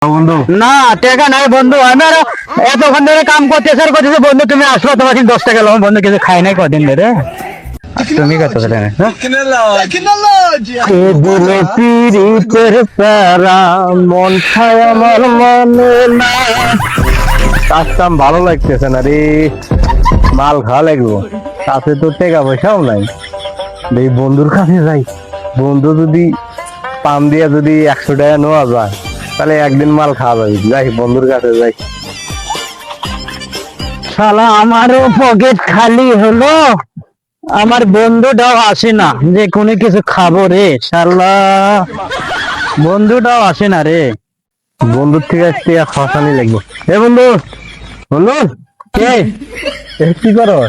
বন্ধু না টাকা নাই বন্ধু, আমি আর এতক্ষণ ধরে কাম করতেছে আর করতেছে বন্ধু, তুমি আসলো তোমার 10 টাকা লোন বন্ধু, কিছু খাই নাই কদিন ধরে। আর তুমি কত করে দিলে পিরিতের প্যারা মন খায় আমার মনে না। কাজ কাম ভালো লাগতেছে না রে, মাল খাওয়া লাগবো, তাতে তো টাকা পয়সাও নাই। এই বন্ধুর কাছে যাই, বন্ধু যদি পাম দিয়া যদি 100 টাকা নেওয়া যায় তাহলে একদিন মাল খাওয়া যাবে। যাই বন্ধুর কাছে যাই। শালা আমারও পকেট খালি হলো, আমার বন্ধুটাও আসে না যে কোনো কিছু খাবো রে। শালা বন্ধুটাও আসে না রে। বন্ধুর থেকে টাকা খসানি লাগবে। এ বন্ধু, বন্ধু কে? কি করো?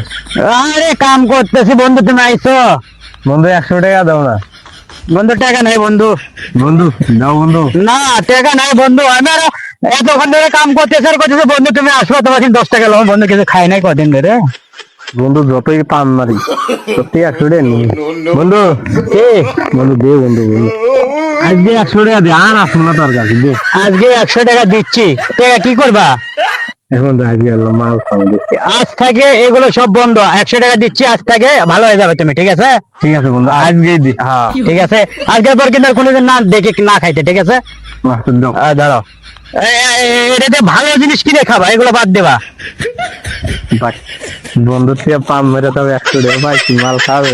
আরে কাম করতেছি বন্ধু, তুমি আইছো? বন্ধু 100 টাকা দাও না। বন্ধু টাকা নাই বন্ধু। বন্ধু দাও বন্ধু। না টাকা নাই বন্ধু, আমি আর এতক্ষণ ধরে কাম করতেছে আর করতেছে বন্ধু, তুমি আসলো তোমার 10 টাকা লোন বন্ধু, কিছু খাই নাই কদিন ধরে। বন্ধু যতই পান মারি সত্যি 100 টাকা নি। বন্ধু কে? বন্ধু দে বন্ধু, বন্ধু আজকে 100 টাকা দে, আর আসবো না তোর কাছে দে। আজকে 100 টাকা দিচ্ছি, টাকা কি করবা? এখন আজকে মাল খাওয়া দেখছি। আজ থেকে এগুলো সব বন্ধ, 100 টাকা দিচ্ছি, আজ থেকে ভালো হয়ে যাবে তুমি, ঠিক আছে? ঠিক আছে বন্ধু, আজকেই দি। হ্যাঁ ঠিক আছে, আজকের পর কিন্তু আর কোনোদিন না দেখে না খাইতে, ঠিক আছে? মাস্টার দাও। দাঁড়াও, এটাতে ভালো জিনিস কিনে খাবা, এগুলো বাদ দেবা। বাই। বন্ধুর থেকে পাম মেরে তবে 100 টাকা পাইছি, মাল খাবে।